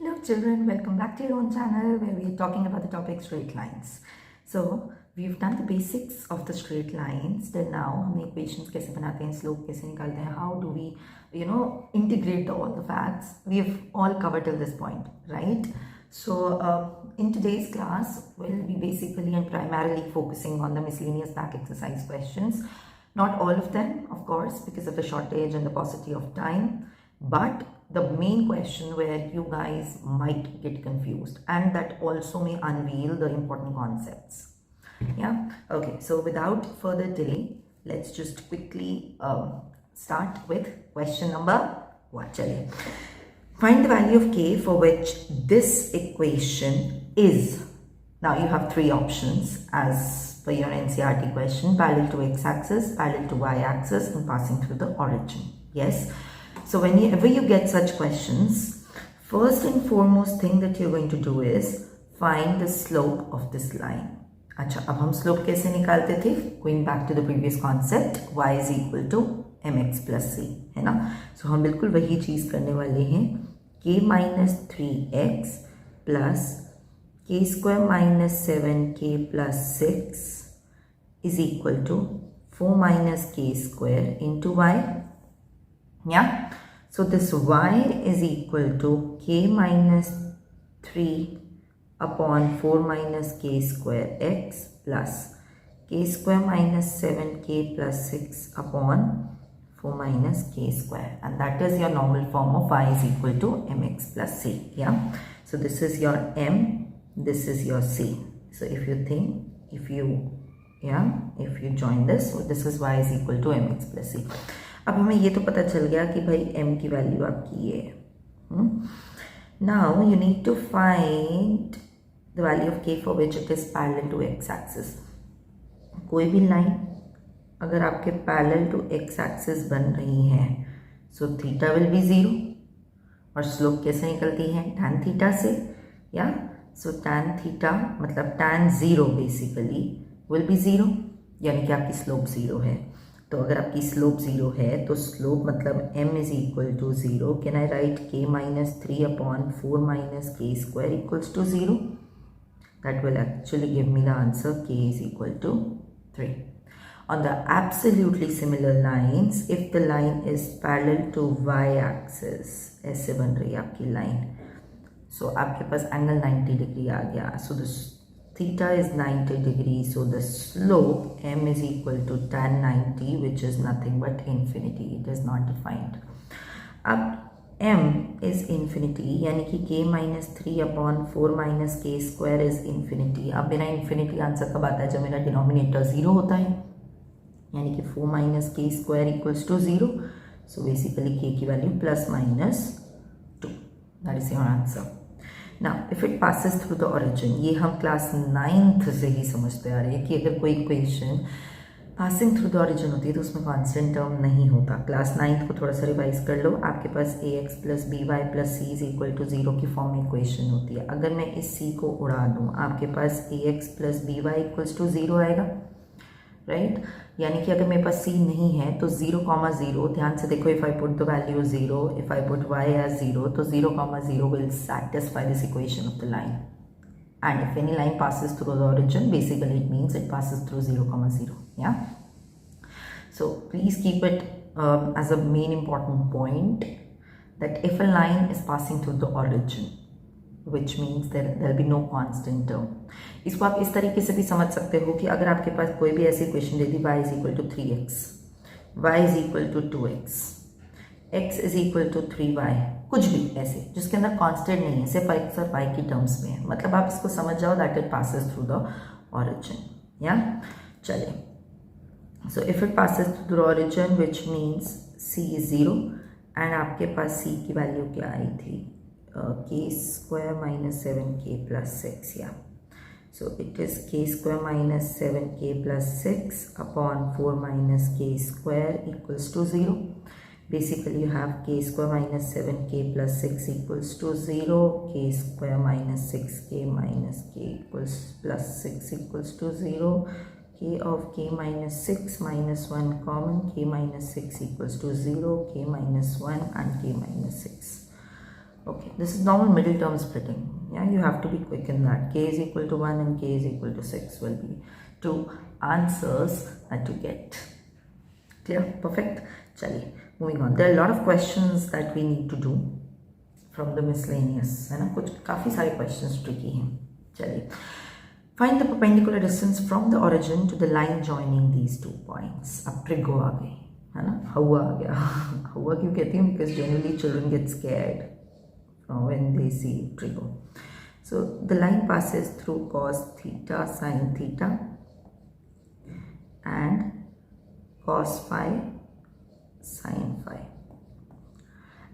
Hello children, welcome back to your own channel where we are talking about the topic straight lines. So we've done the basics of the straight lines till now. हमने equations कैसे बनाते हैं, slope कैसे निकालते हैं, how do we integrate all the facts. We've all covered till this point, right? So in today's class we'll be basically and primarily focusing on the miscellaneous back exercise questions. Not all of them, of course, because of the shortage and the paucity of time, but the main question where you guys might get confused and that also may unveil the important concepts. Yeah, okay, so without further delay, let's just quickly start with question number 1. Chaliye. Find the value of k for which this equation is. Now you have three options as per your NCERT question: parallel to x-axis, parallel to y-axis, and passing through the origin. Yes. So whenever you get such questions, first and foremost thing that you're going to do is find the slope of this line. अच्छा, अब हम slope कैसे निकालते थे? Going back to the previous concept, y is equal to mx plus c, है ना? So हम बिल्कुल वही चीज करने वाले हैं. k minus 3x plus k square minus 7k plus 6 is equal to 4 minus k square into y. Yeah, so this y is equal to k minus 3 upon 4 minus k square x plus k square minus 7k plus 6 upon 4 minus k square, and that is your normal form of y is equal to mx plus c. Yeah, so this is your m, this is your c. So if you think, if you join this, so this is y is equal to mx plus c. अब हमें ये तो पता चल गया कि भाई m की वैल्यू आपकी ये है. Now you need to find the value of k for which it is parallel to x-axis. कोई भी लाइन अगर आपके parallel to x-axis बन रही है, so theta will be 0. और स्लोप कैसे निकलती है? tan theta से. या so tan theta मतलब tan 0 basically will be 0, यानी कि आपकी स्लोप 0 है. तो अगर आपकी स्लोप 0 है तो स्लोप मतलब m is equal to 0. Can I right k minus 3 upon 4 minus k square equals to 0? That will actually give me the answer k is equal to 3. On the absolutely similar lines, if the line is parallel to y-axis, ऐसे बन रही है आपकी line, so आपके पास angle 90 degree आ गया. So this theta is 90 degrees, so the slope m is equal to tan 90, which is nothing but infinity. It is not defined. अब m is infinity, यानी कि k minus 3 upon 4 minus k square is infinity. अब मेरा infinity answer कब आता है? जब मेरा डिनोमिनेटर 0 होता है, यानी कि 4 minus k square equals to 0. So basically k की value plus minus 2. That is your answer. Now, if it passes through the origin, ये हम क्लास 9th से ही समझते आ रहे हैं कि अगर कोई equation passing through the origin होती है तो उसमें कांस्टेंट टर्म नहीं होता. क्लास 9th को थोड़ा सा रिवाइज कर लो. आपके पास ax plus by plus c is equal to 0 की फॉर्म में इक्वेशन होती है. अगर मैं इस c को उड़ा दूँ, आपके पास ax plus by equals to 0 आएगा, राइट? यानी कि अगर मेरे पास c नहीं है तो 0,0, ध्यान से देखो, if I put the value 0, if I put y as 0, तो 0,0 will satisfy this equation of the line. And if any line passes through the origin, basically it means it passes through 0,0. Yeah. So please keep it as a main important point that if a line is passing through the origin, which means there'll be no constant term. इसको आप इस तरीके से भी समझ सकते हो कि अगर आपके पास कोई भी ऐसी equation they the, y is equal to 3x, y is equal to 2x, x is equal to 3y, कुछ भी ऐसे जिसके अंदर कांस्टेंट नहीं है, सिर्फ x और y की टर्म्स में है, मतलब आप इसको समझ जाओ that it passes through the origin. या चलिए, so if it passes through the origin which means c is 0, and आपके पास c की वैल्यू क्या आई थी? k square minus 7k plus 6. Yeah, so it is k square minus 7k plus 6 upon 4 minus k square equals to 0. Basically you have k square minus 7k plus 6 equals to 0, k square minus 6k minus k equals plus 6 equals to 0, k of k minus 6 minus 1 common, k minus 6 equals to 0, k minus 1 and k minus 6. Okay, This is normal middle term splitting. Yeah, you have to be quick in that. K is equal to 1 and K is equal to 6 will be two answers that you get. Clear? Perfect. Chaliye, moving on. There are a lot of questions that we need to do from the miscellaneous. है ना, कुछ काफ़ी सारे questions tricky हैं. चलिए, find the perpendicular distance from the origin to the line joining these 2 points. अब trigo आ गई, है ना, हवा आ गया. हवा क्यों कहती हूँ? Because generally children get scared when they see trigo. So the line passes through cos theta sin theta and cos phi sin phi,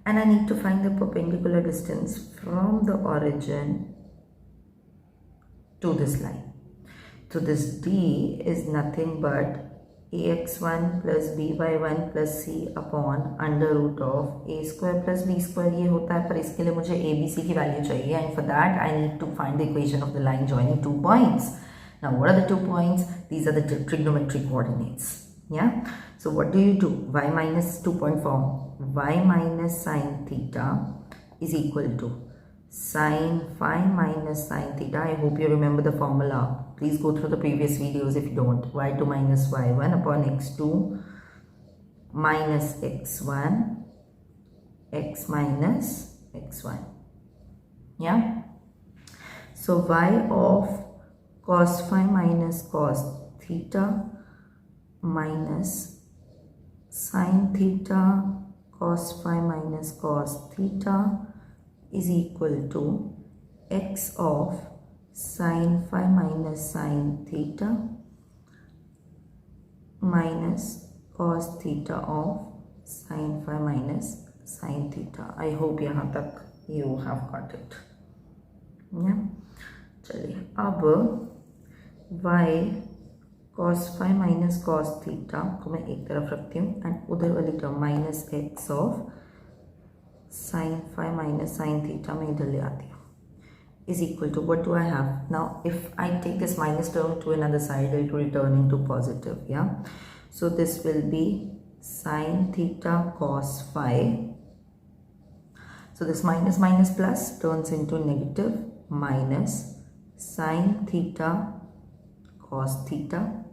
and I need to find the perpendicular distance from the origin to this line. So this D is nothing but ax1 plus by1 plus c upon under root of a square plus b square. ये होता है, पर इसके लिए मुझे abc की value चाहिए, and for that I need to find the equation of the line joining 2 points. Now what are the 2 points? These are the trigonometric coordinates. Yeah, so what do you do? Y minus 2.4, y minus sine theta is equal to sine phi minus sine theta. I hope you remember the formula. Please go through the previous videos if you don't. y2 minus y1 upon x2 minus x1 x minus x1. Yeah, so y of cos phi minus cos theta minus sine theta cos phi minus cos theta is equal to x of sine phi minus sine theta minus cos theta of sine phi minus sine theta. I hope यहाँ तक you have got it. Yeah, चलिए, अब y cos phi minus cos theta को मैं एक तरफ रखती हूँ, एंड उधर वाली term minus x of sin phi minus sin theta मैं इधर ले आती हूँ, is equal to, what do I have now? If I take this minus term to another side, it will turn into positive. Yeah, so this will be sin theta cos phi. So this minus minus plus turns into negative, minus sin theta cos theta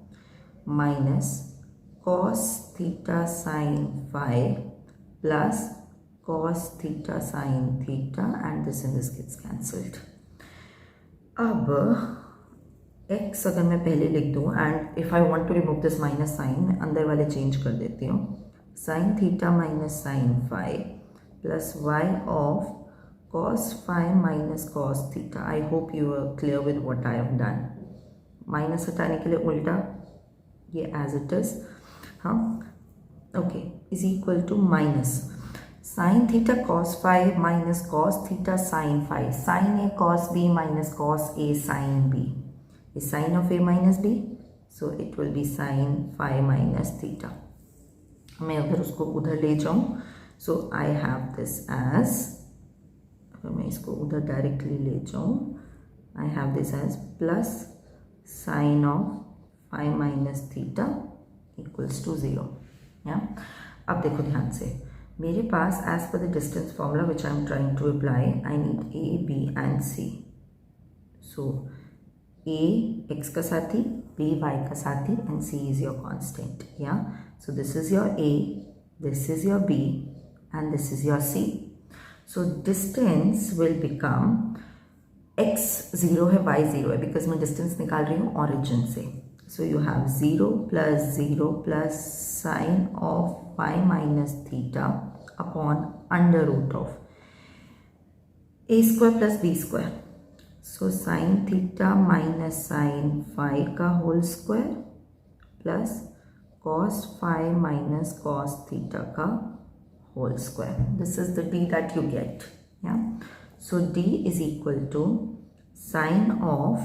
minus cos theta sin phi plus cos theta sin theta, and this and this gets cancelled. अब x अगर मैं पहले लिख दूँ, and if I want to remove this minus sign, मैं अंदर वाले change कर देती हूँ. Sine theta minus sine phi plus y of cos phi minus cos theta. I hope you are clear with what I have done. Minus हटाने के लिए उल्टा ये एज इट इज. हाँ, okay, is equal to minus sin theta cos phi minus cos theta sin phi, sin A cos B minus cos A sin B is sin of A minus B, so it will be sin phi minus theta. मैं अगर उसको उधर ले जाऊँ, so I have this as, अगर मैं इसको उधर डायरेक्टली ले जाऊँ, I have this as plus sin of phi minus theta equals to 0. Yeah, अब देखो ध्यान से, मेरे पास as per the distance formula which I am trying to apply, I need A, B and C. So A x का साथी, B y का साथी, and C is your constant. Yeah, so this is your A, this is your B and this is your C. So distance will become x 0 है, y 0 है, because मैं distance निकाल रही हूँ origin से. So you have 0 plus sine of phi minus theta upon under root of a square plus b square. So sine theta minus sine phi का whole square plus cos phi minus cos theta का whole square. This is the D that you get. Yeah, so D is equal to sine of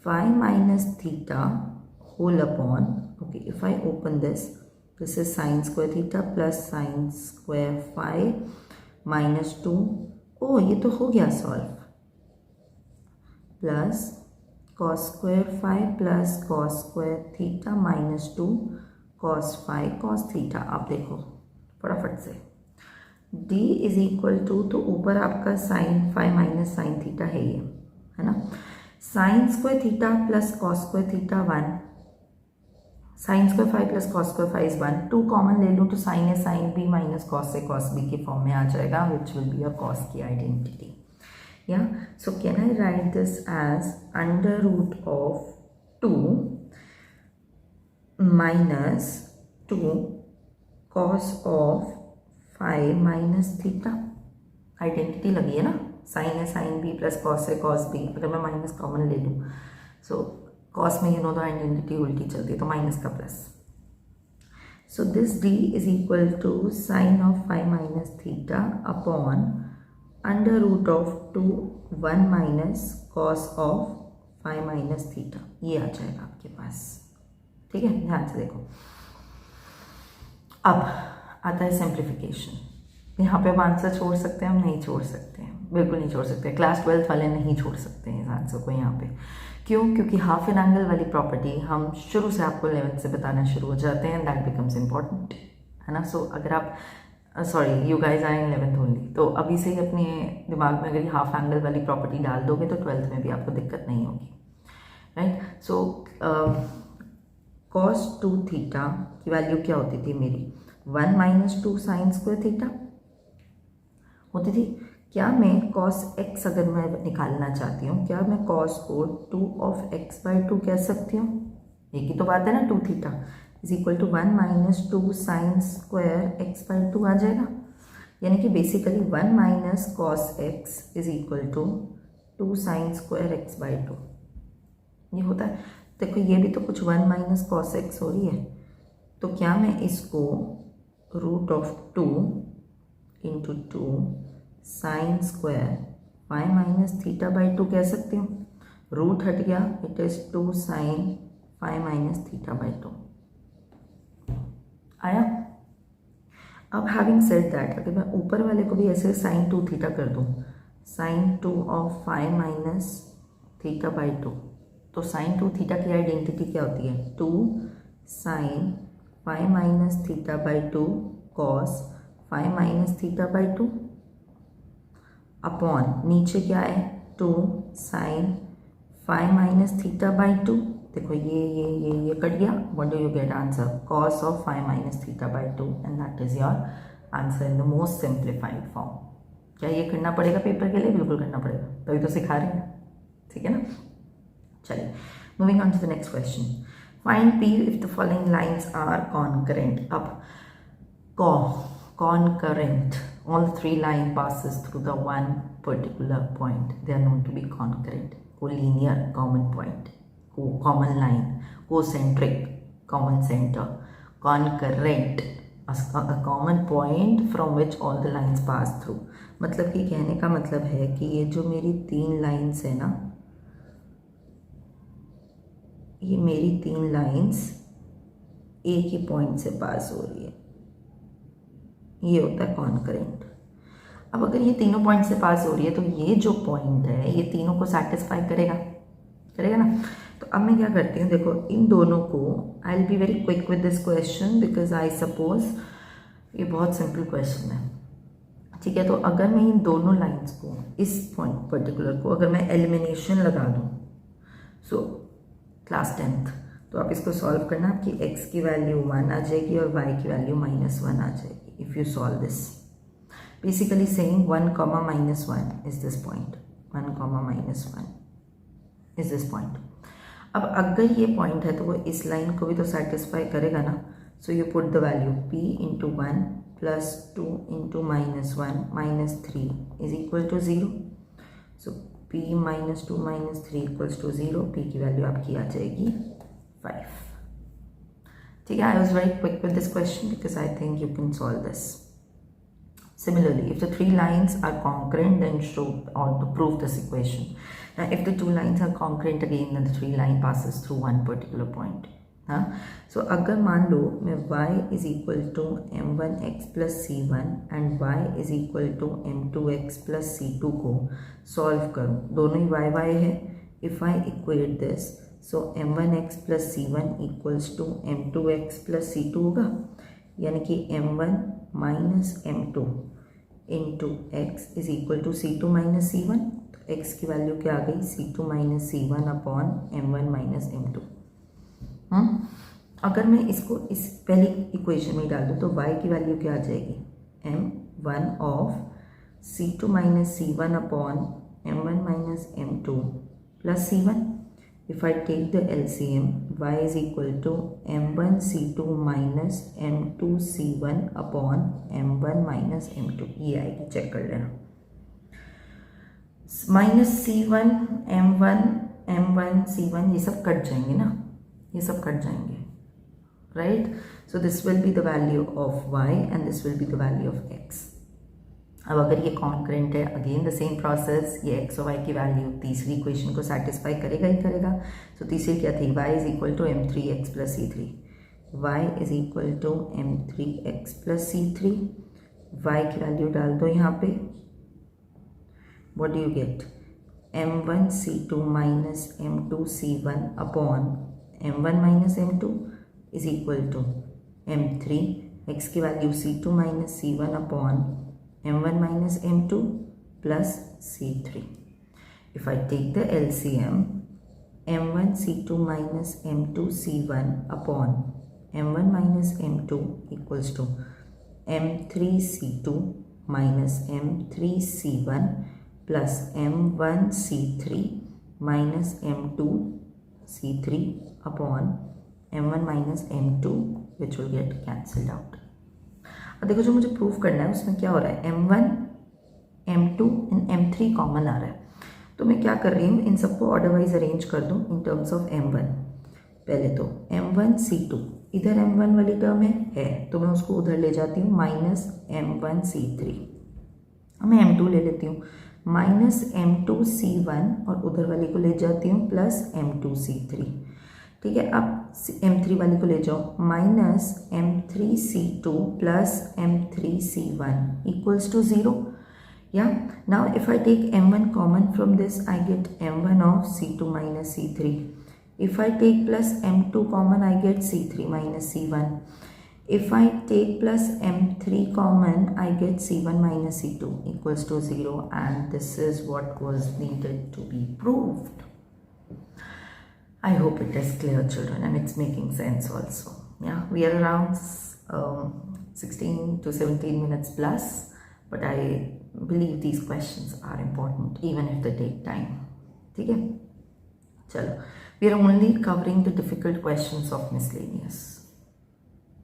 phi minus theta whole upon, okay, if I open this, this is sine square theta plus sine square phi minus 2, oh ये तो हो गया solve, plus cos square phi plus cos square theta minus 2 cos phi cos theta. आप देखो फटाफट से, d is equal to, तो ऊपर आपका sine phi minus sine theta है ये, है ना, sine square theta plus cos square theta 1, sine square phi plus cos square phi is 1, 2 common ले लूँ तो साइन है साइन बी माइनस कॉस है कॉस बी के फॉर्म में आ जाएगा, which will be a cos की आइडेंटिटी. या so can I write this as under root of 2 minus 2 cos of phi minus theta. Identity लगी है ना, साइन है साइन बी प्लस कॉस है कॉस बी, अगर मैं माइनस कॉमन ले लूँ सो कॉस में तो आइडेंटिटी उल्टी चलती है तो माइनस का plus. So this d is equal to sine of phi minus theta upon under root of 2 1 minus cos of phi minus theta. ये आ जाएगा आपके पास. ठीक है, ध्यान से देखो. अब आता है सिंप्लीफिकेशन. यहाँ पे हम आंसर छोड़ सकते हैं, हम नहीं छोड़ सकते हैं, बिल्कुल नहीं छोड़ सकते. क्लास 12th वाले नहीं छोड़ सकते हैं इस आंसर को यहाँ पे. क्यों? क्योंकि हाफ एन एंगल वाली प्रॉपर्टी हम शुरू से आपको 11th से बताना शुरू हो जाते हैं, दैट बिकम्स इम्पॉर्टेंट, है ना. सो अगर आप sorry you guys are in 11th only, तो अभी से ही अपने दिमाग में अगर ये हाफ एंगल वाली प्रॉपर्टी डाल दोगे तो 12th में भी आपको दिक्कत नहीं होगी, राइट. सो कॉस 2 थीटा की वैल्यू क्या होती थी मेरी, 1 माइनस 2 साइन स्क्वायर थीटा होती थी. क्या मैं कॉस एक्स अगर मैं निकालना चाहती हूँ, क्या मैं कॉस को 2 ऑफ एक्स बाई 2 कह सकती हूँ? एक ही तो बात है ना, 2 theta is equal to 1 minus 2 sine square x by 2 आ जाएगा. यानी कि basically 1 minus cos x is equal to 2 sine square x by 2 ये होता है. देखो ये भी तो कुछ 1 माइनस कॉस एक्स हो रही है, तो क्या मैं इसको root of 2 into 2 sine square phi minus theta by 2 कह सकती हूँ? रूट हट गया, it is 2 sine phi minus theta by 2 आया. अब हैविंग सेड दैट, अगर मैं ऊपर वाले को भी ऐसे साइन 2 थीटा कर दूँ, sine 2 of phi minus theta by 2, तो साइन 2 थीटा की आइडेंटिटी क्या होती है, 2 sine phi minus theta by 2 cos phi minus theta by 2 upon नीचे क्या है 2 sine phi minus theta by 2. देखो ये कट गया. What do you get answer, cos of phi minus theta by 2, and that is your answer in the most simplified form. क्या ये करना पड़ेगा पेपर के लिए? बिल्कुल करना पड़ेगा, तभी तो सिखा रहे हैं. ठीक है ना. चलिए, moving on to the next question. Find p if the following lines are concurrent. अब concurrent, all 3 line passes through the one particular point, they are known to be concurrent. Collinear, common point, common line, concentric, common center. Concurrent, a common point from which all the lines pass through. मतलब कि कहने का मतलब है कि ये जो मेरी 3 लाइन्स है ना, ये मेरी 3 लाइन्स एक ही पॉइंट से पास हो रही है, ये होता है कॉन्करेंट. अब अगर ये तीनों पॉइंट से पास हो रही है तो ये जो पॉइंट है ये तीनों को सेटिस्फाई करेगा ना. तो अब मैं क्या करती हूँ, देखो इन दोनों को, I will be very quick with this question because I suppose ये बहुत सिंपल क्वेश्चन है. ठीक है, तो अगर मैं इन दोनों लाइन्स को, इस पॉइंट पर्टिकुलर को अगर मैं एलिमिनेशन लगा दूँ, सो क्लास 10th, तो आप इसको सॉल्व करना. आपकी x की वैल्यू 1 आ जाएगी और y की वैल्यू -1 आ जाएगी. If you solve this, basically saying 1, -1 is this point, 1, -1 is this point. अब अगर ये पॉइंट है तो वो इस लाइन को भी तो सेटिस्फाई करेगा ना. So you put the value p into 1 plus 2 into -1 -3 is equal to 0. So p -2 -3 equals to 0. p की वैल्यू आपकी आ जाएगी 5. ठीक है, I was very quick with this question because I think you can solve this. Similarly, if the 3 lines are concurrent, then show or to prove this equation. Now, if the 2 lines are concurrent again, then the 3 line passes through one particular point. हाँ, so अगर मान लो मैं y is equal to m1x plus c1 and y is equal to m2x plus c2 को solve करूँ, दोनों ही y है. If I equate this, so m1x plus c1 equals to m2x plus c2 होगा, यानी कि m1 minus m2 into x is equal to C2 minus C1। तो x की value क्या आ गई, C2 minus C1 upon M1 minus M2। अगर मैं इसको इस पहली इक्वेशन में डाल दूँ तो y की वैल्यू क्या आ जाएगी, M1 of C2 minus C1 upon M1 minus M2 plus C1। If I take the LCM, y is equal to M1 C2 minus M2 C1 upon M1 minus M2। ये आएगी, check कर लेना। Minus C1 M1 M1 C1 ये सब cut जाएंगे ना, ये सब कट जाएंगे, right. So this will be the value of y and this will be the value of x। अब अगर ये कॉन्करेंट है, अगेन द सेम प्रोसेस, ये x और y की वैल्यू तीसरी इक्वेशन को सेटिस्फाई करेगा ही करेगा। सो तीसरी क्या थी, y is equal to m3x plus c3, y is equal to m3x plus c3। y की वैल्यू डाल दो यहाँ पे, what do you get, m1 c2 minus m2 c1 upon m1 minus m2 is equal to m3, x की value c2 minus c1 upon M1 minus M2 plus C3. If I take the LCM, M1 C2 minus M2 C1 upon M1 minus M2 equals to M3 C2 minus M3 C1 plus M1 C3 minus M2 C3 upon M1 minus M2, which will get cancelled out। अब देखो जो मुझे prove करना है उसमें क्या हो रहा है, M1 M2 and M3 common आ रहा है। तो मैं क्या कर रही हूँ, इन सबको ऑर्डर वाइज अरेंज कर दूँ इन टर्म्स ऑफ M1। पहले तो M1 C2, इधर M1 वाली टर्म है तो मैं उसको उधर ले जाती हूँ, माइनस M1 C3। अब मैं M2 ले लेती हूँ, माइनस M2 C1 और उधर वाली को ले जाती हूँ प्लस M2 C3। ठीक है, अब M3 वाली को ले जाओ, minus M3 C2 plus M3 C1 equals to 0। या now if I take M1 common from this, I get M1 of C2 minus C3। If I take plus M2 common, I get C3 minus C1। If I take plus M3 common, I get C1 minus C2 equals to 0। And this is what was needed to be proved. I hope it is clear, children, and it's making sense also. Yeah, we are around 16 to 17 minutes plus, but I believe these questions are important even if they take time. ठीक है, चलो, we are only covering the difficult questions of miscellaneous.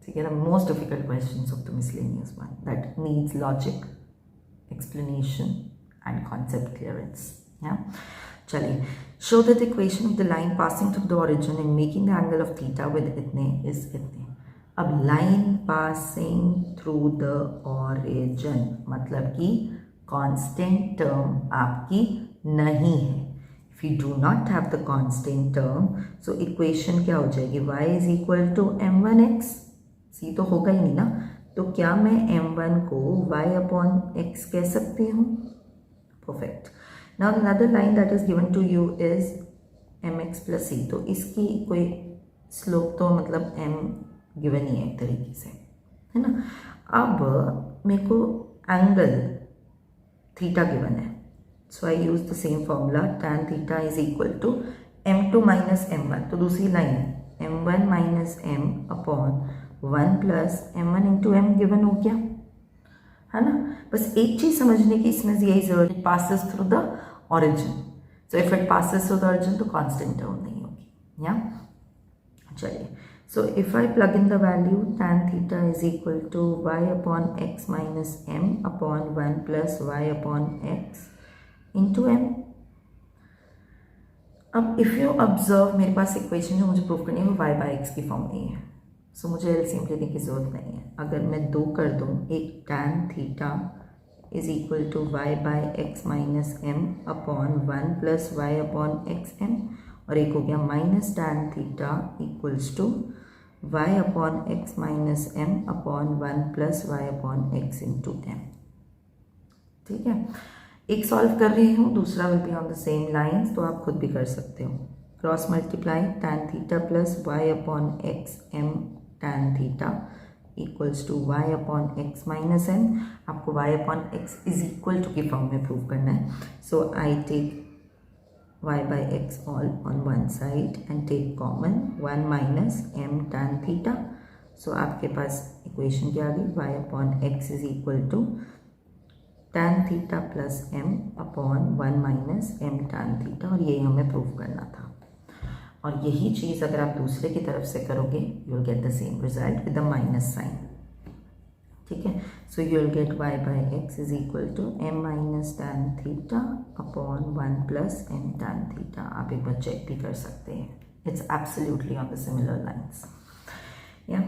ठीक है, the most difficult questions of the miscellaneous one that needs logic, explanation, and concept clearance. Yeah. चलिए, show that the equation of the line passing through the origin and making the angle of theta with इतने is इतने। अब line passing through the origin मतलब कि constant term आपकी नहीं है। If you do not have the constant term, so equation क्या हो जाएगी, y is equal to m1x, c तो होगा ही नहीं ना, तो क्या मैं m1 को y upon x कह सकती हूँ? Perfect. Now another line that is given to you is mx plus c। तो इसकी कोई स्लोप तो मतलब m गिवन ही है एक तरीके से, है ना। अब मेरे को एंगल थीटा गिवन है, so I use the same formula, tan theta is equal to m2 minus m1। तो दूसरी लाइन है m1 minus m upon 1 plus m1 into m given हो गया, है ना। बस एक चीज समझने की इसमें यही जरूरत है, passes through the origin. So if it passes through the origin तो कांस्टेंट टर्म नहीं होगी। या चलिए, so if I plug in the value, tan theta is equal to y upon x minus m upon 1 plus y upon x into m। अब if you observe, मेरे पास equation जो मुझे प्रूव करनी है वो y बाई x की form नहीं है, सो मुझे एलसीएम लेने की ज़रूरत नहीं है। अगर मैं दो कर दूँ, एक tan theta is equal to y by x minus m upon 1 plus y upon x m, और एक हो गया minus tan theta equals to y upon x minus m upon 1 plus y upon x into m. ठीक है, एक solve कर रही हूँ, दूसरा will be on the same lines, तो आप खुद भी कर सकते हो। Cross multiply tan theta plus y upon x m tan theta equals to y upon x minus n. आपको y upon x is equal to के फॉर्म में प्रूव करना है। So I take y by x all on one side and take common 1 minus m tan theta. So आपके पास equation क्या आ गई, y upon x is equal to tan theta plus m upon 1 minus m tan theta, और ये हमें prove करना था। और यही चीज़ अगर आप दूसरे की तरफ से करोगे you will get the same result with the minus sign. ठीक है, so you will get y by x is equal to m minus tan theta upon 1 plus m tan theta. आप एक बार चेक भी कर सकते हैं, it's absolutely on the similar lines. या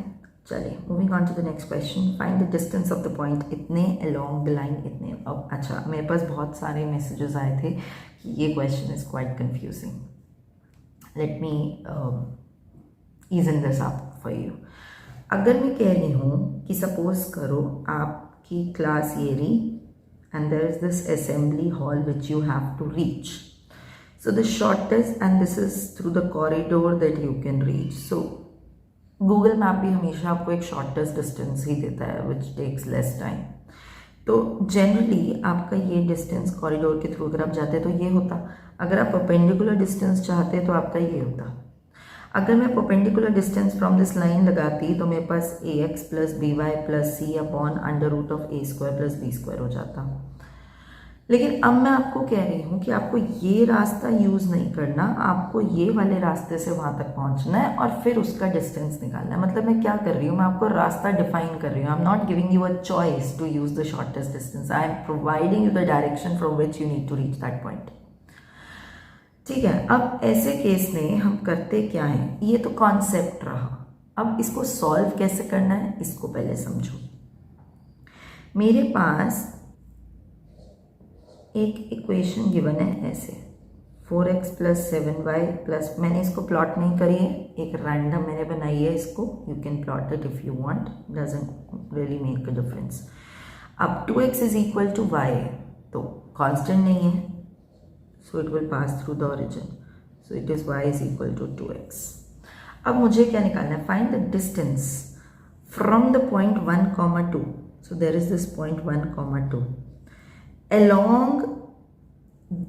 चलिए moving on to the next question, find the distance of the point इतने अलोंग द लाइन इतने। अब अच्छा, मेरे पास बहुत सारे मैसेजेस आए थे कि ये question is quite confusing. Let me engine this up for you. अगर मैं कह रही हूँ कि सपोज करो आपकी क्लास ये रही and there is this assembly hall which you have to reach, so the shortest and this is through the corridor that you can reach. So Google map भी हमेशा आपको एक शॉर्टेस्ट डिस्टेंस ही देता है विच टेक्स लेस टाइम। तो generally आपका ये डिस्टेंस कॉरिडोर के थ्रू अगर आप जाते तो ये होता, अगर आप परपेंडिकुलर डिस्टेंस चाहते तो आपका ये होता। अगर मैं perpendicular distance from this line लगाती तो मेरे पास a x plus B Y plus C upon under root of a square plus B square हो जाता। लेकिन अब मैं आपको कह रही हूँ कि आपको ये रास्ता यूज़ नहीं करना, आपको ये वाले रास्ते से वहाँ तक पहुँचना है और फिर उसका डिस्टेंस निकालना है। मतलब मैं क्या कर रही हूँ, मैं आपको रास्ता डिफाइन कर रही हूँ। I am not giving you a choice to use the shortest distance, I am providing you the direction from which you need to reach that point. ठीक है, अब ऐसे केस में हम करते क्या है, ये तो कॉन्सेप्ट रहा। अब इसको सॉल्व कैसे करना है इसको पहले समझो। मेरे पास एक इक्वेशन गिवन है ऐसे 4x प्लस 7y प्लस, मैंने इसको प्लॉट नहीं करी है, एक रैंडम मैंने बनाई है इसको, you can plot it if you want, doesn't really make a difference. अब 2x is equal to y, तो कांस्टेंट नहीं है, so it will pass through the origin, so it is y is equal to 2x। अब मुझे क्या निकालना है, find the distance from the point 1 comma 2, so there is this point 1 comma 2 along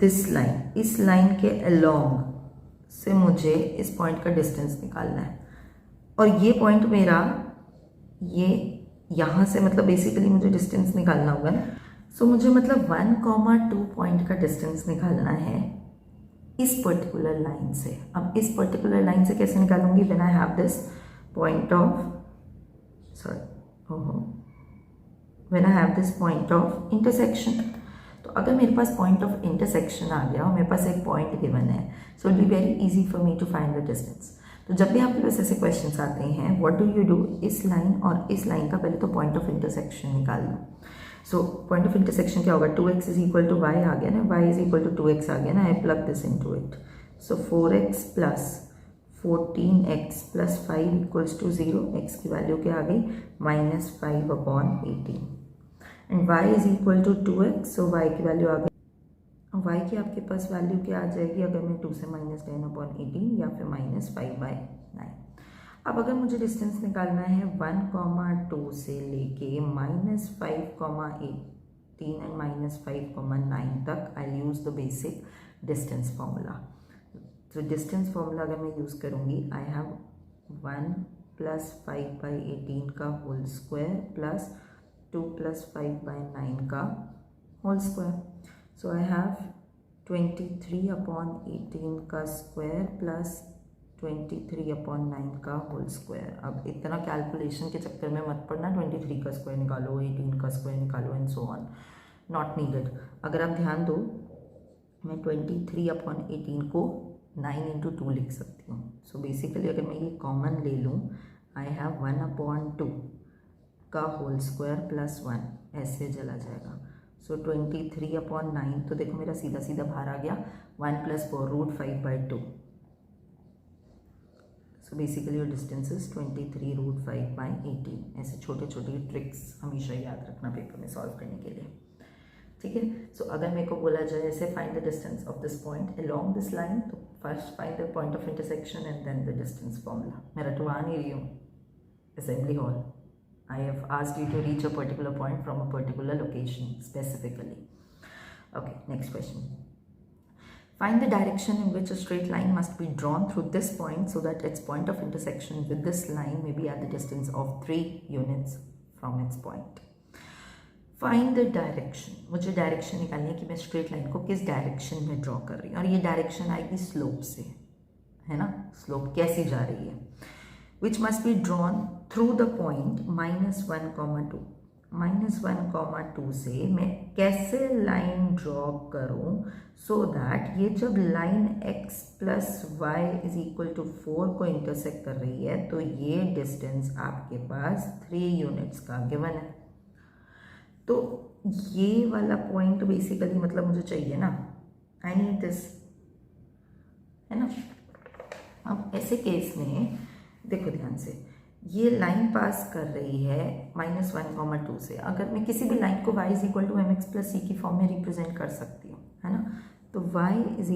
this line, इस line के along से मुझे इस पॉइंट का डिस्टेंस निकालना है। और ये पॉइंट मेरा ये यहाँ से, मतलब बेसिकली मुझे डिस्टेंस निकालना होगा ना। सो मुझे मतलब 1,2 पॉइंट का डिस्टेंस निकालना है इस पर्टिकुलर लाइन से। अब इस पर्टिकुलर लाइन से कैसे निकालूंगी, when I have this point of when I have this point of intersection. तो अगर मेरे पास पॉइंट ऑफ इंटरसेक्शन आ गया और मेरे पास एक पॉइंट गिवन है, so it be very easy for me to find the distance. तो जब भी आपके पास ऐसे क्वेश्चन आते हैं, व्हाट डू यू डू, इस लाइन और इस लाइन का पहले तो पॉइंट ऑफ इंटरसेक्शन निकाल लो। सो पॉइंट ऑफ इंटरसेक्शन क्या होगा, 2x is equal to Y आ गया ना, y is equal to 2x आ गया ना, I plug this into it. So 4x plus 14x plus 5 equals to 0, x की वैल्यू क्या आ गई, -5 upon 18 and y is equal to 2x, so y की वैल्यू आ गई, y की आपके पास वैल्यू क्या आ जाएगी अगर मैं 2 से -10 अपॉन 18 या फिर -5/9। अब अगर मुझे डिस्टेंस निकालना है 1,2 से लेके -5,18 एंड -5,9 तक, I use the basic distance formula. तो डिस्टेंस फार्मूला अगर मैं यूज़ करूँगी, आई हैव 1 प्लस 5/18 का होल स्क्वायर प्लस 2 प्लस 5/9 का whole square. So I have 23 upon 18 का स्क्वायर प्लस 23 अपॉन 9 का होल स्क्वायर। अब इतना कैलकुलेशन के चक्कर में मत पड़ना, 23 का स्क्वायर निकालो, 18 का स्क्वायर निकालो and so on, not needed. अगर आप ध्यान दो, मैं 23 अपॉन 18 को 9 इंटू 2 लिख सकती हूँ। सो बेसिकली अगर मैं ये कॉमन ले लूँ, आई हैव 1 अपॉन 2 का होल स्क्वायर प्लस 1, ऐसे चला जाएगा। सो 23 अपॉन 9, तो देखो मेरा सीधा सीधा बाहर आ गया 1 plus 4 √5/2। So basically your distance is 23 √5/18। ऐसे छोटे छोटे ट्रिक्स हमेशा याद रखना पेपर में सॉल्व करने के लिए, ठीक है। सो अगर मेरे को बोला जाए ऐसे, find the distance of this point along this line, तो first find the point of intersection and then the distance formula. मैं रटवा नहीं रही हूँ, assembly hall. I have asked you to reach a particular point from a particular location specifically. Okay, next question. Find the direction in which a straight line must be drawn through this point so that its point of intersection with this line may be at the distance of 3 units from its point. Find the direction. मुझे direction निकालनी है कि मैं straight line को किस direction में draw कर रही हूँ, और ये डायरेक्शन आएगी स्लोप से, है ना, स्लोप कैसी जा रही है, which must be drawn through the point -1, -1, से मैं कैसे लाइन ड्रॉ करूं सो दैट ये जब लाइन x + y = 4 को इंटरसेक्ट कर रही है तो ये डिस्टेंस आपके पास 3 यूनिट्स का गिवन है। तो ये वाला पॉइंट बेसिकली मतलब मुझे चाहिए ना, आई नीड दिस, है ना। अब ऐसे केस में देखो ध्यान से, ये लाइन पास कर रही है -1, से। अगर मैं किसी भी लाइन को y = mx + c की फॉर्म में रिप्रेजेंट कर सकती हूँ, है ना, तो y =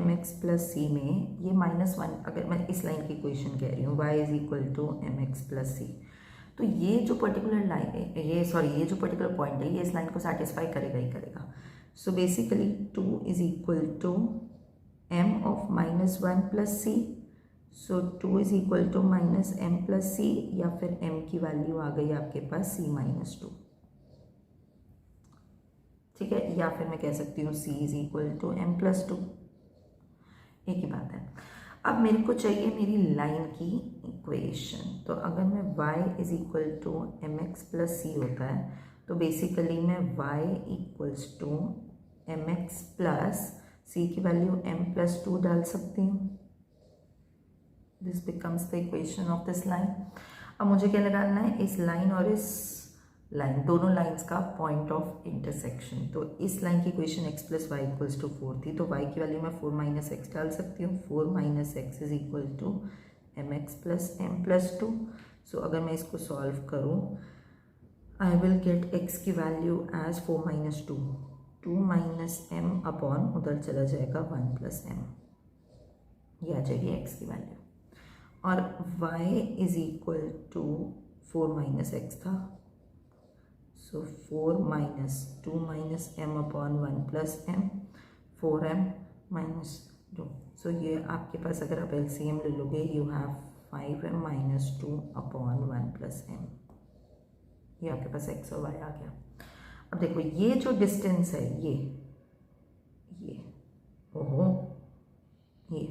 mx + c में ये -1, अगर मैं इस लाइन की इक्वेशन कह रही हूँ y = mx + c, तो ये जो पर्टिकुलर लाइन, ये जो पर्टिकुलर पॉइंट है ये इस लाइन को सेटिस्फाई करेगा ही करेगा। So basically 2 = m of -1 + c, so 2 = -m + c, या फिर m की वैल्यू आ गई आपके पास c - 2, ठीक है, या फिर मैं कह सकती हूँ c = m + 2, एक ही बात है। अब मेरे को चाहिए मेरी लाइन की इक्वेशन, तो अगर मैं y = mx + c होता है तो बेसिकली मैं y = mx + c की वैल्यू m + 2 डाल सकती हूँ। This becomes the equation of this line. अब मुझे क्या निकालना है, इस लाइन और इस लाइन, दोनों लाइंस का पॉइंट ऑफ इंटरसेक्शन। तो इस लाइन की इक्वेशन x + y = 4 थी, तो y की वैल्यू मैं 4 - x डाल सकती हूँ। 4 - x = mx + m + 2। सो अगर मैं इसको सॉल्व करूँ, आई विल गेट x की वैल्यू एज 4 - 2, 2 - m अपॉन उधर चला जाएगा 1 + m, ये आ जाएगी x की वैल्यू। और y = 4 - x था, सो 4 - 2 - m अपॉन 1 + m, 4m - 2। सो ये आपके पास अगर आप LCM ले लोगे, you have 5m - 2 upon 1 + m, ये आपके पास x और y आ गया। अब देखो ये जो डिस्टेंस है, ये ओहो, ये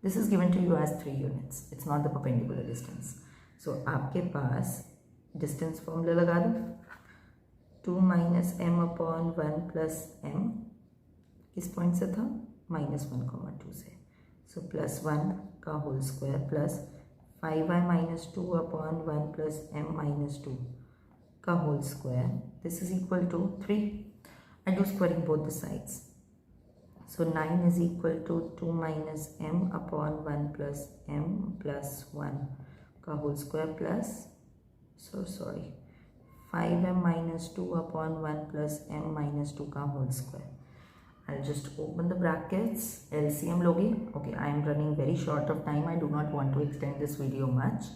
this is given to you as 3 units, it's not the perpendicular distance. So आपके पास डिस्टेंस फॉर्मूला लगा दो, 2 - m अपॉन 1 + m किस पॉइंट से था, -1, 2 से। सो +1 का whole square plus 5y - 2 upon 1 + m - 2 का whole square, this is equal to 3। I do squaring both the sides, so 9 = 2 - m upon 1 + m + 1 का whole square plus 5m - 2 upon 1 + m - 2 का whole square. I'll just open the brackets, LCM लोगे। Okay, I am running very short of time. I do not want to extend this video much.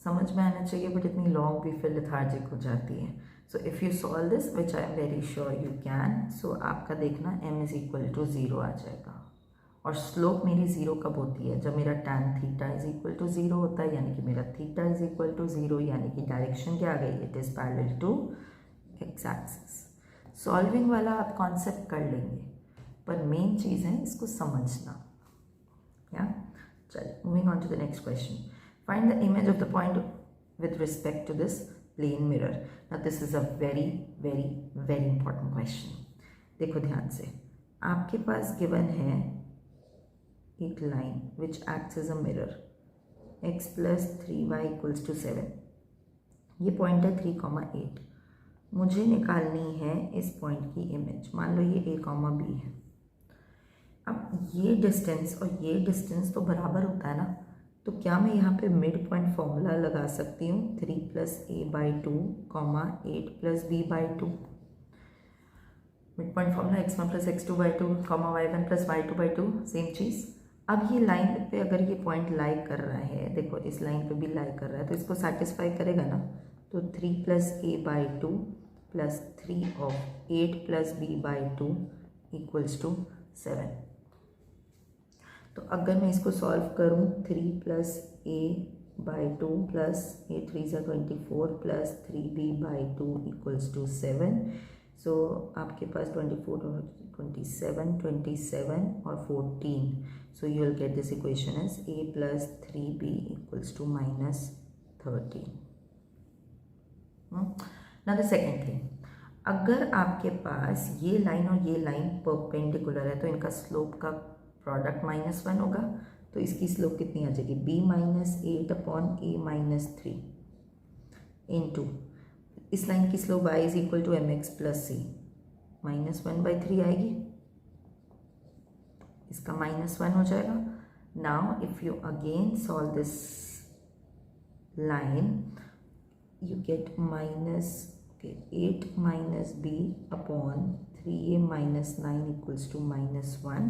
समझ में आना चाहिए, but इतनी long भी फिर lethargic हो जाती है। So if you solve this, which I am very sure you can, so आपका देखना m = 0 आ जाएगा। और स्लोप मेरी 0 कब होती है, जब मेरा tan θ = 0 होता है, यानी कि मेरा θ = 0, यानी कि डायरेक्शन क्या आ गई, it is parallel to x axis. Solving वाला आप कॉन्सेप्ट कर लेंगे, पर मेन चीज़ है इसको समझना। या चलिए, moving on to the next question. Find the image of the point with respect to this plane mirror. Now this is a very very very important question. देखो ध्यान से, आपके पास गिवन है एक line which acts as a mirror, x + 3y = 7। ये point है 3, 8। मुझे निकालनी है इस पॉइंट की इमेज। मान लो ये a, b है। अब ये डिस्टेंस और ये डिस्टेंस तो बराबर होता है ना, तो क्या मैं यहाँ पे मिड पॉइंट फॉर्मूला लगा सकती हूँ, 3 + a/2, 8 + b/2। Mid point formula x1 + x2/2, y1 + y2/2, same चीज़। अब ये लाइन पे अगर ये पॉइंट लाई कर रहा है, देखो इस लाइन पे भी लाई कर रहा है, तो इसको सेटिस्फाई करेगा ना। तो 3 plus a by 2 plus 3 of 8 plus b by 2 equals to 7। तो अगर मैं इसको सॉल्व करूँ 3 plus a by 2 plus a 3 ज़ा 24 plus 3b by 2 equals to 7। So आपके पास 24 और 27 और 14। So you will get this equation as a plus 3b equals to minus 13। Now the second thing, अगर आपके पास ये लाइन और ये लाइन परपेंडिकुलर है तो इनका स्लोप का प्रोडक्ट -1 होगा। तो इसकी स्लोप कितनी आ जाएगी, b minus 8 upon a minus 3 into इस लाइन की slope y is equal to mx plus c, -1/3 आएगी, इसका -1 हो जाएगा। Now if you again solve this line you get -8 minus b upon 3a minus 9 equals to -1.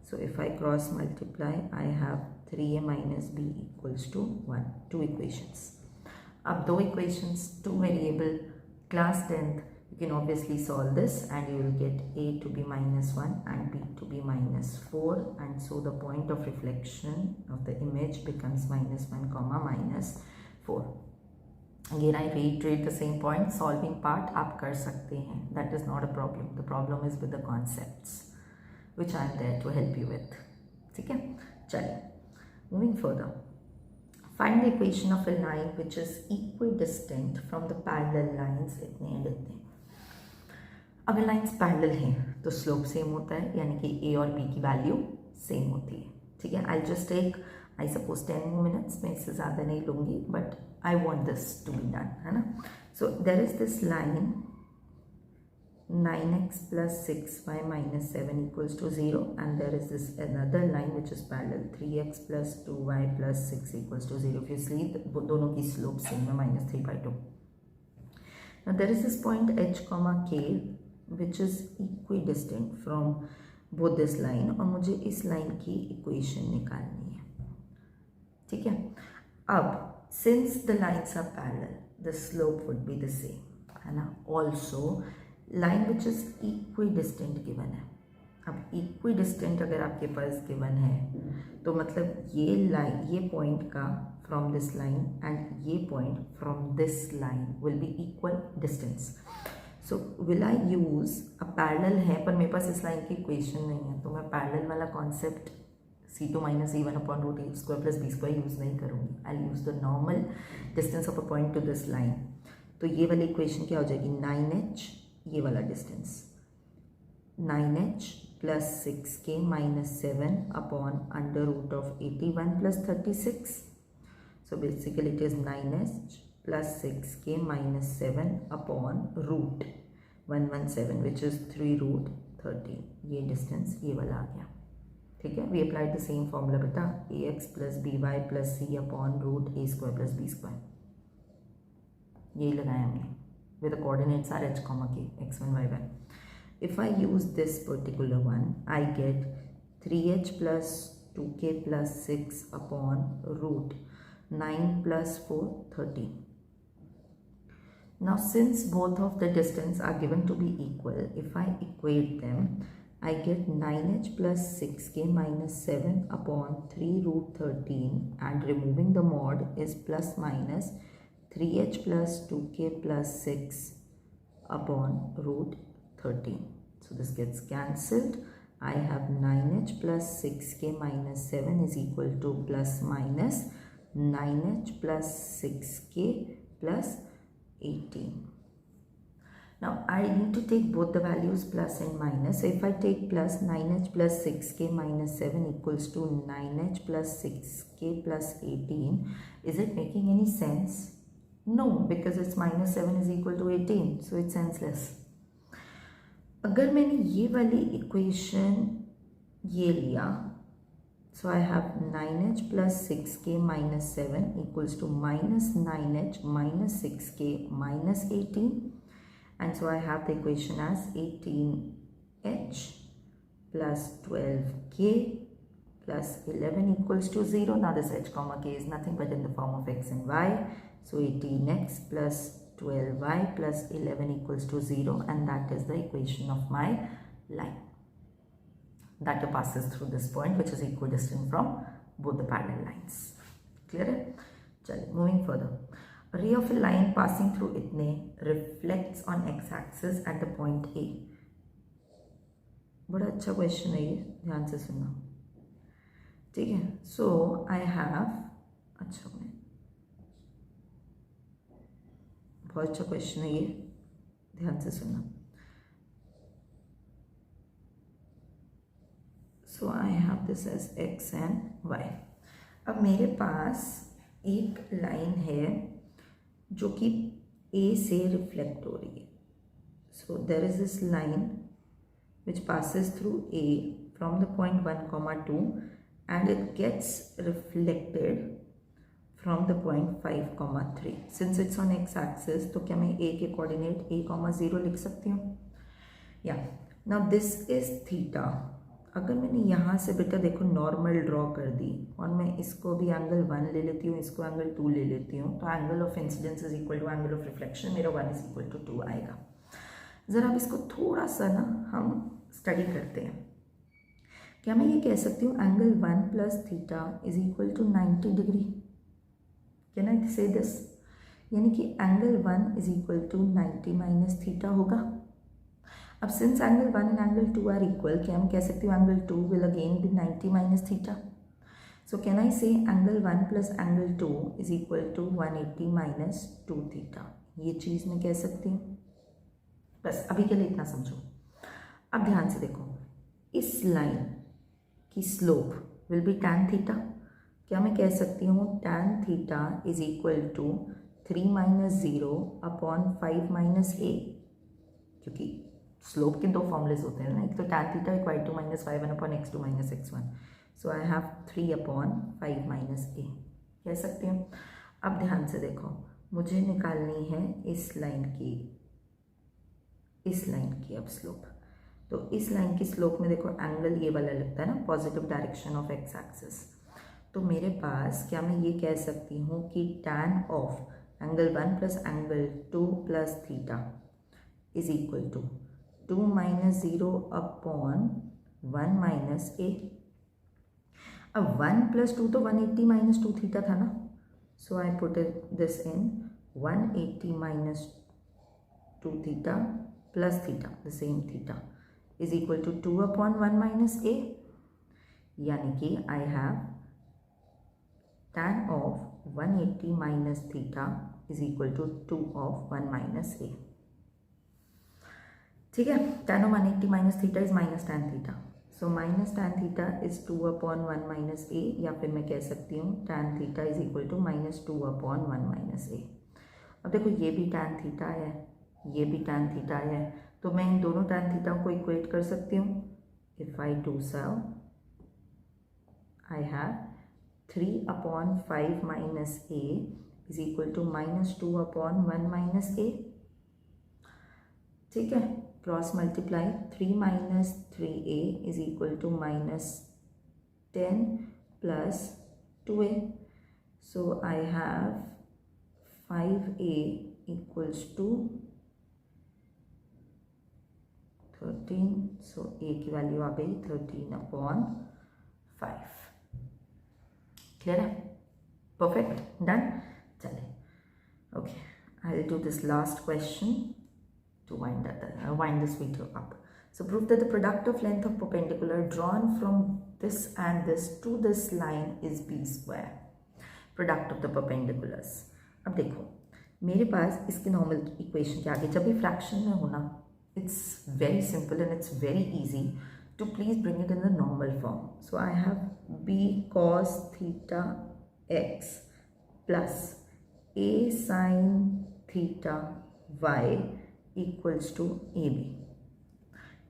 So if I cross multiply, I have 3a minus b equals to 1. Two equations. अब दो equations, two variable, class 10th, you can obviously solve this and you will get a to be -1 and b to be -4, and so the point of reflection of the image becomes -1 comma -4. Again, I reiterate the same point, solving part आप कर सकते हैं, that is not a problem. The problem is with the concepts which I am there to help you with. ठीक है, चलिए moving further. Find the equation of a line which is equidistant from the parallel lines. इतने हैं लिखते हैं। अगर lines parallel हैं तो स्लोप सेम होता है, यानी कि a और b की वैल्यू सेम होती है। ठीक है, I just take I suppose 10 minutes, मैं इससे ज़्यादा नहीं लूँगी, but I want this to be done, है ना। So there is this line 9x plus 6y minus 7 equals to 0, and there is this another line which is parallel 3x plus 2y plus 6 equals to 0. If you see, दोनों की slope same है, -3/2. Now there is this point h comma k which is equidistant from both this line, और मुझे इस line की equation निकालनी है। ठीक है, अब since the lines are parallel, the slope would be the same, है ना। Also line which is equidistant given है। अब equidistant अगर आपके पास given है तो मतलब ये line, ये point का from this line and ये point from this line will be equal distance. So will I use a parallel है पर मेरे पास इस line की equation नहीं है, तो मैं parallel वाला concept c2 minus c1 upon root a square plus b square use नहीं करूँगी। I'll use the normal distance of a point to this line. तो ये वाली इक्वेशन क्या हो जाएगी, 9h, ये वाला distance 9h plus 6k minus 7 upon under root of 81 plus 36. So basically it is 9h plus 6k minus 7 upon root 117 which is 3 root 13. ये distance ये वाला आ गया। ठीक है, we applied the same formula बेटा, A x plus B Y plus C upon root A square plus B square, यही लगाया हमने with the coordinates are H comma K x1 y1. If I use this particular one, I get 3h plus 2k plus 6 upon root 9 plus 4 13. Now since both of the distance are given to be equal, if I equate them, I get 9h plus 6k minus 7 upon 3 root 13, and removing the mod is plus minus 3h plus 2k plus 6 upon root 13. So this gets cancelled. I have 9h plus 6k minus 7 is equal to plus minus 9h plus 6k plus 18. Now I need to take both the values plus and minus. So if I take plus, 9h plus 6k minus 7 equals to 9h plus 6k plus 18. Is it making any sense? No, because it's -7 is equal to 18, so it's senseless. अगर मैंने ये वाली equation ये लिया, so I have 9h plus 6k minus 7 equals to minus 9h minus 6k minus 18. And so I have the equation as 18h plus 12k plus 11 equals to 0. Now this h comma k is nothing but in the form of x and y. So 18x plus 12y plus 11 equals to 0, and that is the equation of my line that passes through this point, which is equidistant from both the parallel lines. Clear? Chalo, moving further. A ray of a line passing through it reflects on x-axis at the point A. बड़ा अच्छा question है ये, ध्यान से सुनना, ठीक है. So I have, अच्छा मैं बहुत अच्छा क्वेश्चन है ये, ध्यान से सुनना. So I have this as X and Y. अब मेरे पास एक लाइन है जो कि ए से रिफ्लेक्ट हो रही है. So there is this line which passes through A from the point 1, 2 and it gets reflected from the point 5, 3. Since it's on x-axis, तो क्या मैं A के coordinate A, 0 लिख सकती हूँ? Yeah. Now this is theta. अगर मैंने यहाँ से बेटा देखो नॉर्मल ड्रॉ कर दी और मैं इसको भी एंगल 1 ले लेती हूँ, इसको एंगल 2 ले लेती हूँ, तो angle of incidence is equal to angle of reflection, मेरा 1 इज इक्वल टू 2 आएगा. ज़रा अब इसको थोड़ा सा ना हम स्टडी करते हैं. क्या मैं ये कह सकती हूँ angle 1 plus theta is equal to 90 degree? Can I say this? यानी कि angle 1 is equal to 90 minus theta होगा. अब since angle 1 and angle 2 are equal, क्या हम कह सकती हूँ angle 2 will again be 90 minus theta. So can I say angle 1 plus angle 2 is equal to 180 minus 2 theta? ये चीज़ मैं कह सकती हूँ. बस अभी के लिए इतना समझो. अब ध्यान से देखो, इस लाइन की slope will be tan theta. क्या मैं कह सकती हूँ tan theta is equal to 3 minus 0 upon 5 minus A? क्योंकि स्लोप के दो फॉर्मूलेस होते हैं ना, एक तो tan theta equal to minus 5 upon x2 minus x1. So I have 3 upon 5 minus A कह सकती हूँ. अब ध्यान से देखो, मुझे निकालनी है इस लाइन की अब स्लोप. तो इस लाइन की स्लोप में देखो एंगल ये वाला लगता है ना, positive direction of x axis. तो मेरे पास क्या मैं ये कह सकती हूँ कि tan of angle 1 plus angle 2 plus theta is equal to 2 minus 0 upon 1 minus A. अब 1 प्लस 2 तो 180 माइनस 2 थीटा था ना. So I put this in 180 minus 2 theta plus theta the same theta is equal to 2 upon 1 minus a. यानी कि I have tan of 180 minus theta is equal to 2 of 1 minus a. ठीक है, tan of 180 minus theta is minus tan theta. So minus tan theta is 2 upon 1 minus a, या फिर मैं कह सकती हूँ tan theta is equal to minus 2 upon 1 minus a. अब देखो ये भी tan theta है, ये भी tan theta है, तो मैं इन दोनों tan थीटा को इक्वेट कर सकती हूँ. If I do so, I have 3 upon 5 minus A is equal to minus 2 upon 1 minus A. ठीक है, cross multiply 3 minus 3a is equal to minus 10 plus 2a. So I have 5a equals to 13. So a की value आ गई 13 upon 5. Clear है? Perfect, done. चले, okay, I will do this last question to wind this video up. So prove that the product of length of perpendicular drawn from this and this to this line is b square. Product of the perpendiculars. अब देखो मेरे पास इसके normal equation के आगे जब भी fraction में होना, it's very simple and it's very easy to please bring it in the normal form. So I have b cos theta x plus a sin theta y equals to a b.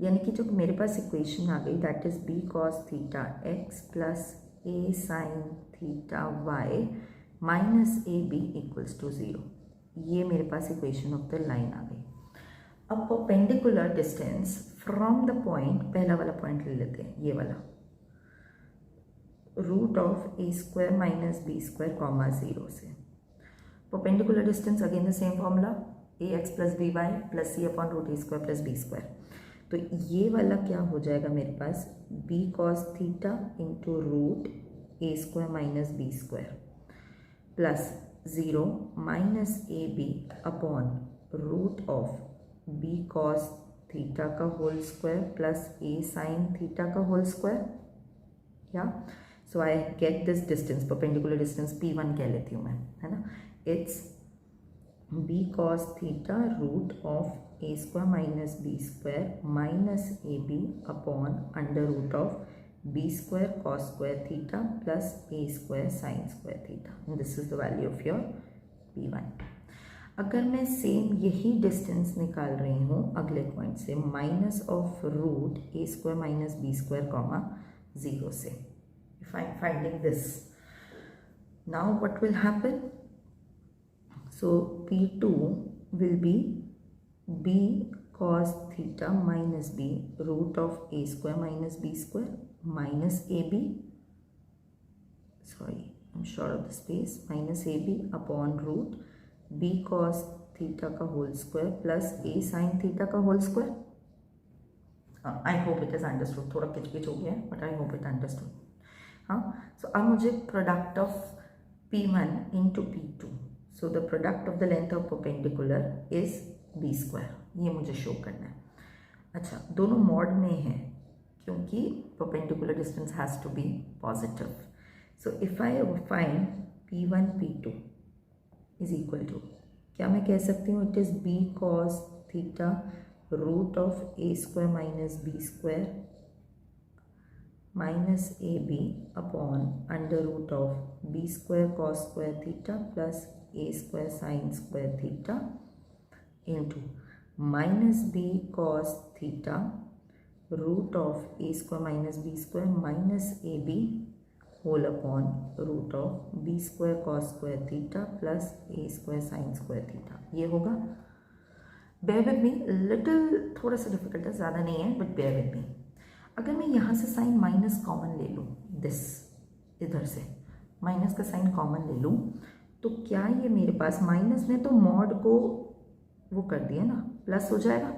यानी कि जो मेरे पास equation आ गई that is b cos theta x plus A sine theta y minus A b equals to 0. ये मेरे पास इक्वेशन ऑफ द लाइन आ गई. अब perpendicular distance from the point, पहला वाला पॉइंट ले लेते हैं, ये वाला. Root of a square minus B square comma 0 से। Perpendicular distance again the same formula, A x plus B Y plus C upon root A square plus B square. तो ये वाला क्या हो जाएगा मेरे पास, B cos theta into root A square minus B square plus 0 minus A B upon root of B cos theta का whole square plus ए sine theta का होल स्क्वायर। या so I get this distance, perpendicular distance P1 कह लेती हूँ मैं, है ना। It's b cos theta root of a square minus B square minus A B upon under root of b square cos square theta plus A square sine square theta. This is the value of your P1। अगर मैं same यही distance निकाल रही हूँ अगले point से, minus of root A square minus B square comma 0 से, if I'm finding this, now what will happen? So P2 will be b cos theta minus b root of a square minus b square minus ab, sorry I'm short of the space, minus ab upon root b cos theta का whole square plus a sin theta का whole square. I hope it is understood, थोड़ा किचकिच हो गया है but I hope it understood. हाँ, so अब मुझे product of P1 into P2, so the product of the length of perpendicular is b square, ये मुझे शो करना है। अच्छा, दोनों मॉड में है क्योंकि perpendicular distance has to be positive. So if I find P1 P2 is equal to, क्या मैं कह सकती हूँ, it is b cos theta root of a square minus B square minus A B upon under root of b square cos square theta plus A square sine square theta into minus b cos theta root of a square minus B square minus A b whole upon root of b square cos square theta plus A square sine square theta. ये होगा, bear with me, little थोड़ा सा difficult है, ज़्यादा नहीं है but bear with me. अगर मैं यहाँ से साइन माइनस कॉमन ले लूँ, दिस इधर से माइनस का साइन कॉमन ले लूँ, तो क्या ये मेरे पास माइनस ने तो मॉड को वो कर दिया ना, प्लस हो जाएगा।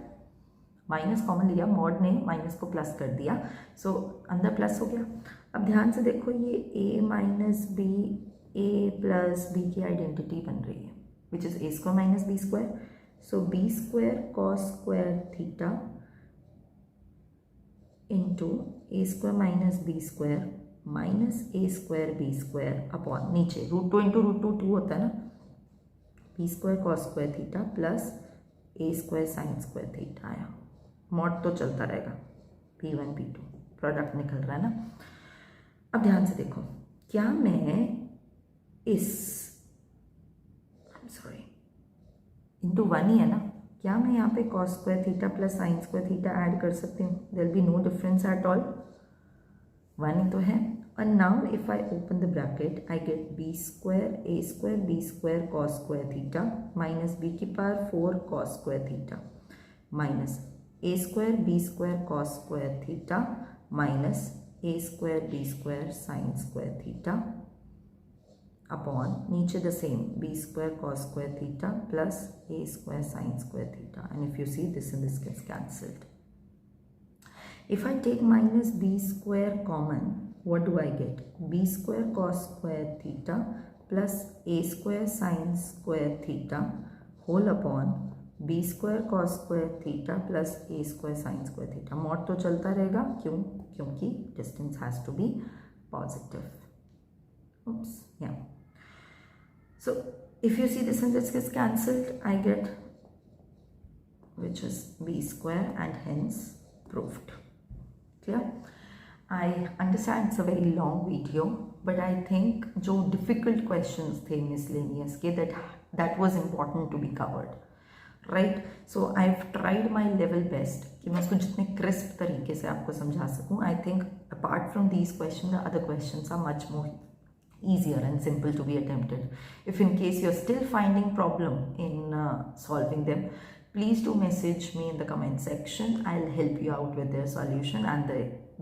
माइनस कॉमन लिया, मॉड ने माइनस को प्लस कर दिया, सो अंदर प्लस हो गया। अब ध्यान से देखो, ये A minus B, A plus B की आइडेंटिटी बन रही है which is A square minus B square. So B square cos square theta into A square minus B square minus A square B square upon नीचे root 2 into root 2 होता है ना, B square cos square theta plus ए square sine square theta आया। Mod तो चलता रहेगा, P1 P2 product निकल रहा है ना। अब ध्यान से देखो, क्या मैं इस सॉरी इंटू 1 ही है ना, क्या मैं यहाँ पे cos square theta plus sine square theta add कर सकती हूँ? There will be no difference at all, 1 ही तो है। और now if I open the bracket I get B square cos square theta minus B की power 4 cos square theta minus A square B square cos square theta minus A square B square sine square theta upon नीचे the same B square cos square theta plus A square sine square theta, and if you see this and this gets cancelled. If I take minus b square common, what do I get? B square cos square theta plus a square sin square theta whole upon b square cos square theta plus a square sin square theta. Mod तो चलता रहेगा, क्यों? क्योंकि distance has to be positive. Oops, yeah. So if you see this and this gets cancelled, I get which is b square and hence proved. Clear? I understand it's a very long video, but I think जो difficult questions थे miscellaneous के that was important to be covered, right? So I've tried my level best कि मैं उसको जितने crisp तरीके से आपको समझा सकूँ. I think apart from these questions, the other questions are much more easier and simple to be attempted. If in case you're still finding problem in solving them, please do message me in the comment section. I'll help you out with the solution and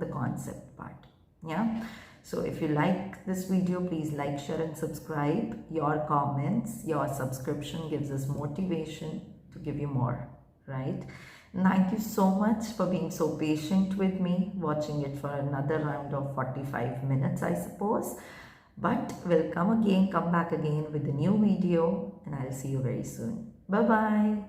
the concept part. Yeah, So if you like this video, please like, share and subscribe. Your comments, your subscription gives us motivation to give you more, right? Thank you so much for being so patient with me, watching it for another round of 45 minutes, I suppose. But we'll come back again with a new video, and I'll see you very soon. Bye-bye.